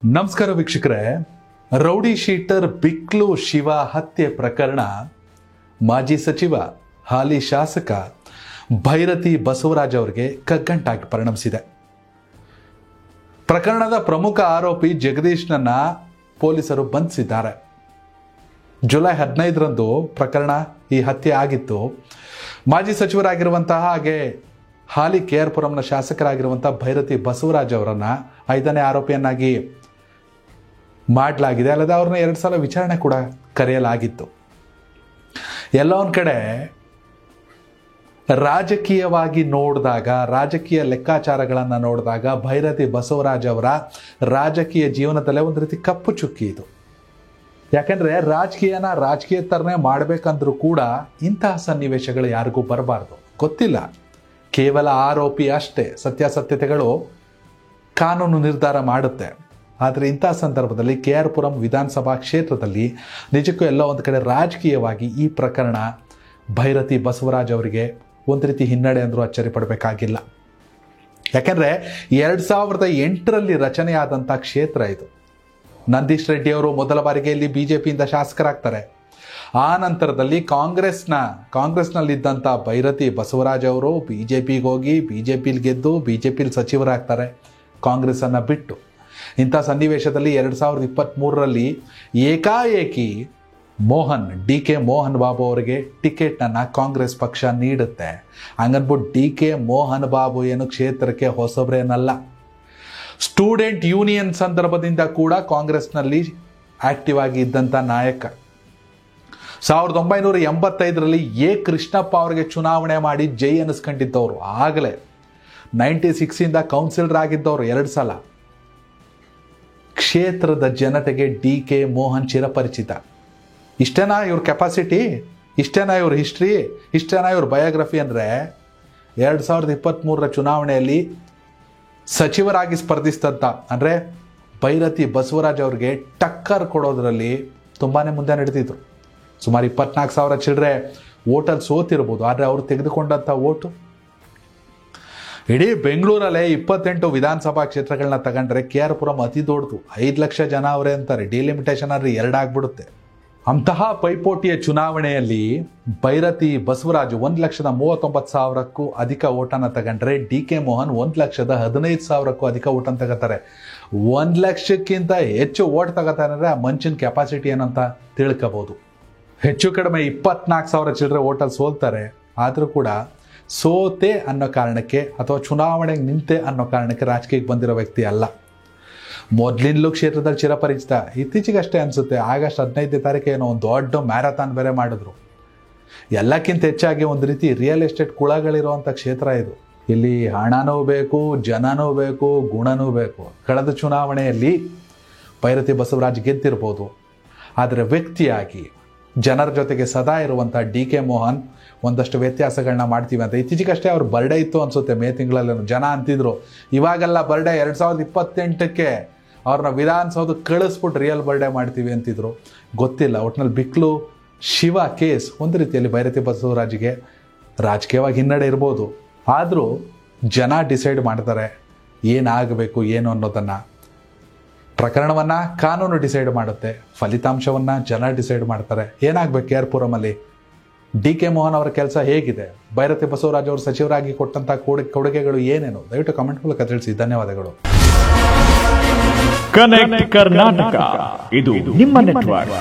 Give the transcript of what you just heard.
ನಮಸ್ಕಾರ ವೀಕ್ಷಕರೇ, rowdy sheeter ಬಿಕ್ಲು Shiva ಹತ್ಯೆ ಪ್ರಕರಣ ಮಾಜಿ ಸಚಿವ ಹಾಲಿ ಶಾಸಕ ಭೈರತಿ ಬಸವರಾಜ್ ಅವರಿಗೆ ಕಗ್ಗಂಟಾಗಿ ಪರಿಣಮಿಸಿದೆ. ಪ್ರಕರಣದ ಪ್ರಮುಖ ಆರೋಪಿ ಜಗದೀಶ್ನನ್ನ ಪೊಲೀಸರು ಬಂಧಿಸಿದ್ದಾರೆ. ಜುಲೈ 15ರಂದು ಪ್ರಕರಣ ಈ ಹತ್ಯೆ ಆಗಿತ್ತು. ಮಾಜಿ ಸಚಿವರಾಗಿರುವಂತಹ ಹಾಗೆ ಹಾಲಿ KR-ಪುರಂನ ಶಾಸಕರಾಗಿರುವಂತಹ ಭೈರತಿ ಬಸವರಾಜ್ ಅವರನ್ನ 5ನೇ ಆರೋಪಿಯನ್ನಾಗಿ ಮಾಡಲಾಗಿದೆ. ಅಲ್ಲದೆ ಅವ್ರನ್ನ 2 ಸಲ ವಿಚಾರಣೆ ಕೂಡ ಕರೆಯಲಾಗಿತ್ತು. ಎಲ್ಲ ಒಂದು ಕಡೆ ರಾಜಕೀಯವಾಗಿ ನೋಡಿದಾಗ, ರಾಜಕೀಯ ಲೆಕ್ಕಾಚಾರಗಳನ್ನು ನೋಡಿದಾಗ ಭೈರತಿ ಬಸವರಾಜ್ ಅವರ ರಾಜಕೀಯ ಜೀವನದಲ್ಲೇ ಒಂದು ರೀತಿ ಕಪ್ಪು ಚುಕ್ಕಿ ಇದು. ಯಾಕೆಂದರೆ ರಾಜಕೀಯ ಥರನೇ ಮಾಡಬೇಕಂದ್ರೂ ಕೂಡ ಇಂತಹ ಸನ್ನಿವೇಶಗಳು ಯಾರಿಗೂ ಬರಬಾರ್ದು. ಗೊತ್ತಿಲ್ಲ, ಕೇವಲ ಆರೋಪಿ ಅಷ್ಟೇ, ಸತ್ಯಾಸತ್ಯತೆಗಳು ಕಾನೂನು ನಿರ್ಧಾರ ಮಾಡುತ್ತೆ. ಆದರೆ ಇಂಥ ಸಂದರ್ಭದಲ್ಲಿ KR-ಪುರಂ ವಿಧಾನಸಭಾ ಕ್ಷೇತ್ರದಲ್ಲಿ ನಿಜಕ್ಕೂ ಎಲ್ಲ ಒಂದು ಕಡೆ ರಾಜಕೀಯವಾಗಿ ಈ ಪ್ರಕರಣ ಭೈರತಿ ಬಸವರಾಜ್ ಅವರಿಗೆ ಒಂದು ರೀತಿ ಹಿನ್ನಡೆ ಅಂದರೂ ಅಚ್ಚರಿ ಪಡಬೇಕಾಗಿಲ್ಲ. ಯಾಕೆಂದರೆ 2008ರಲ್ಲಿ ರಚನೆಯಾದಂಥ ಕ್ಷೇತ್ರ ಇದು. ನಂದೀಶ್ ರೆಡ್ಡಿ ಅವರು ಮೊದಲ ಬಾರಿಗೆ ಇಲ್ಲಿ BJPಯಿಂದ ಶಾಸಕರಾಗ್ತಾರೆ. ಆ ನಂತರದಲ್ಲಿ ಕಾಂಗ್ರೆಸ್ನಲ್ಲಿದ್ದಂಥ ಭೈರತಿ ಬಸವರಾಜ್ ಅವರು BJPಗೆ ಹೋಗಿ BJPಲಿ ಗೆದ್ದು BJPಲಿ ಸಚಿವರಾಗ್ತಾರೆ, ಕಾಂಗ್ರೆಸ್ಸನ್ನು ಬಿಟ್ಟು. ಇಂಥ ಸನ್ನಿವೇಶದಲ್ಲಿ 2023ರಲ್ಲಿ ಏಕಾಏಕಿ DK ಮೋಹನ್ ಬಾಬು ಅವರಿಗೆ ಟಿಕೆಟನ್ನು ಕಾಂಗ್ರೆಸ್ ಪಕ್ಷ ನೀಡುತ್ತೆ. ಹಂಗನ್ಬಿಟ್ಟು DK ಮೋಹನ್ ಬಾಬು ಏನು ಕ್ಷೇತ್ರಕ್ಕೆ ಹೊಸಬ್ರೇನಲ್ಲ. ಸ್ಟೂಡೆಂಟ್ ಯೂನಿಯನ್ ಸಂದರ್ಭದಿಂದ ಕೂಡ ಕಾಂಗ್ರೆಸ್ನಲ್ಲಿ ಆಕ್ಟಿವ್ ಆಗಿ ಇದ್ದಂಥ ನಾಯಕ. 1985ರಲ್ಲಿ ಕೃಷ್ಣಪ್ಪ ಅವರಿಗೆ ಚುನಾವಣೆ ಮಾಡಿ ಜೈ ಅನ್ನಿಸ್ಕೊಂಡಿದ್ದವರು. ಆಗಲೇ 96ಇಂದ ಕೌನ್ಸಿಲರ್ ಆಗಿದ್ದವರು 2 ಸಲ. ಕ್ಷೇತ್ರದ ಜನತೆಗೆ DK ಮೋಹನ್ ಚಿರಪರಿಚಿತ. ಇಷ್ಟೇನಾ ಇವ್ರ ಕೆಪಾಸಿಟಿ, ಇಷ್ಟೇನಾ ಇವ್ರ ಹಿಸ್ಟ್ರಿ, ಇಷ್ಟೇನಾ ಇವ್ರ ಬಯೋಗ್ರಫಿ ಅಂದರೆ 2023ರ ಚುನಾವಣೆಯಲ್ಲಿ ಸಚಿವರಾಗಿ ಸ್ಪರ್ಧಿಸಿದಂಥ ಅಂದರೆ ಭೈರತಿ ಬಸವರಾಜ್ ಅವ್ರಿಗೆ ಟಕ್ಕರ್ ಕೊಡೋದ್ರಲ್ಲಿ ತುಂಬಾ ಮುಂದೆ ನಡೆದಿದ್ರು. ಸುಮಾರು 24,000 ಚಿಲ್ಲರೆ ಓಟಲ್ಲಿ ಸೋತಿರ್ಬೋದು. ಆದರೆ ಅವರು ತೆಗೆದುಕೊಂಡಂಥ ಓಟು ಇಡೀ ಬೆಂಗಳೂರಲ್ಲೇ 28 ವಿಧಾನಸಭಾ ಕ್ಷೇತ್ರಗಳನ್ನ ತಗೊಂಡ್ರೆ KR-ಪುರಂ ಅತಿ ದೊಡ್ಡದು. 5 ಲಕ್ಷ ಜನ ಅವರೇ ಅಂತಾರೆ. ಡಿಲಿಮಿಟೇಷನ್ ಆದರೆ 2 ಆಗ್ಬಿಡುತ್ತೆ. ಅಂತಹ ಪೈಪೋಟಿಯ ಚುನಾವಣೆಯಲ್ಲಿ ಭೈರತಿ ಬಸವರಾಜು 1,39,000ಕ್ಕೂ ಅಧಿಕ ಓಟನ್ನು ತಗೊಂಡ್ರೆ DK ಮೋಹನ್ 1,15,000ಕ್ಕೂ ಅಧಿಕ ಓಟನ್ನು ತಗೋತಾರೆ. 1 ಲಕ್ಷಕ್ಕಿಂತ ಹೆಚ್ಚು ಓಟ್ ತಗೋತಾರೆ ಅಂದರೆ ಆ ಮಂಚಿನ ಕೆಪಾಸಿಟಿ ಏನಂತ ತಿಳ್ಕೋಬೋದು. ಹೆಚ್ಚು ಕಡಿಮೆ 24,000 ಚಿಲ್ಲರೆ ಓಟಲ್ಲಿ ಸೋಲ್ತಾರೆ. ಆದರೂ ಕೂಡ ಸೋತೆ ಅನ್ನೋ ಕಾರಣಕ್ಕೆ ಅಥವಾ ಚುನಾವಣೆಗೆ ನಿಂತೆ ಅನ್ನೋ ಕಾರಣಕ್ಕೆ ರಾಜಕೀಯಕ್ಕೆ ಬಂದಿರೋ ವ್ಯಕ್ತಿ ಅಲ್ಲ. ಮೊದಲಿನಲ್ಲೂ ಕ್ಷೇತ್ರದಲ್ಲಿ ಚಿರಪರಿಚಿತ. ಇತ್ತೀಚೆಗಷ್ಟೇ ಅನಿಸುತ್ತೆ, ಆಗಸ್ಟ್ 15ನೇ ತಾರೀಕು ಏನೋ ಒಂದು ದೊಡ್ಡ ಮ್ಯಾರಥಾನ್ ಬೇರೆ ಮಾಡಿದ್ರು. ಎಲ್ಲಕ್ಕಿಂತ ಹೆಚ್ಚಾಗಿ ಒಂದು ರೀತಿ ರಿಯಲ್ ಎಸ್ಟೇಟ್ ಕುಳಗಳಿರುವಂಥ ಕ್ಷೇತ್ರ ಇದು. ಇಲ್ಲಿ ಹಣನೂ ಬೇಕು, ಜನನೂ ಬೇಕು, ಗುಣನೂ ಬೇಕು. ಕಳೆದ ಚುನಾವಣೆಯಲ್ಲಿ ಭೈರತಿ ಬಸವರಾಜ್ ಗೆದ್ದಿರ್ಬೋದು, ಆದರೆ ವ್ಯಕ್ತಿಯಾಗಿ ಜನರ ಜೊತೆಗೆ ಸದಾ ಇರುವಂಥ DK ಮೋಹನ್ ಒಂದಷ್ಟು ವ್ಯತ್ಯಾಸಗಳನ್ನ ಮಾಡ್ತೀವಿ ಅಂತ. ಇತ್ತೀಚೆಗಷ್ಟೇ ಅವ್ರ ಬರ್ಡೇ ಇತ್ತು ಅನಿಸುತ್ತೆ, ಮೇ ತಿಂಗಳಲ್ಲಿ. ಜನ ಅಂತಿದ್ರು ಇವಾಗೆಲ್ಲ ಬರ್ಡೇ 2028ಕ್ಕೆ ಅವ್ರನ್ನ ವಿಧಾನಸೌಧಕ್ಕೆ ಕಳಿಸ್ಬಿಟ್ಟು ರಿಯಲ್ ಬರ್ಡೇ ಮಾಡ್ತೀವಿ ಅಂತಿದ್ರು. ಗೊತ್ತಿಲ್ಲ. ಒಟ್ಟಿನಲ್ಲಿ ಬಿಕ್ಲು ಶಿವ ಕೇಸ್ ಒಂದು ರೀತಿಯಲ್ಲಿ ಭೈರತಿ ಬಸವರಾಜ್ಗೆ ರಾಜಕೀಯವಾಗಿ ಹಿನ್ನಡೆ ಇರ್ಬೋದು. ಆದರೂ ಜನ ಡಿಸೈಡ್ ಮಾಡ್ತಾರೆ ಏನಾಗಬೇಕು ಏನು ಅನ್ನೋದನ್ನು. ಪ್ರಕರಣವನ್ನು ಕಾನೂನು ಡಿಸೈಡ್ ಮಾಡುತ್ತೆ, ಫಲಿತಾಂಶವನ್ನು ಜನ ಡಿಸೈಡ್ ಮಾಡ್ತಾರೆ. ಏನಾಗಬೇಕು KR-ಪುರಮಲ್ಲಿ, DK ಮೋಹನ್ ಅವರ ಕೆಲಸ ಹೇಗಿದೆ, ಭೈರತಿ ಬಸವರಾಜ್ ಅವರು ಸಚಿವರಾಗಿ ಕೊಟ್ಟಂಥ ಕೊಡುಗೆಗಳು ಏನೇನು, ದಯವಿಟ್ಟು ಕಮೆಂಟ್ ಮೂಲಕ ತಿಳಿಸಿ. ಧನ್ಯವಾದಗಳು. ಕನೆಕ್ಟ್ ಕರ್ನಾಟಕ, ಇದು ನಿಮ್ಮ ನೆಟ್ವರ್ಕ್.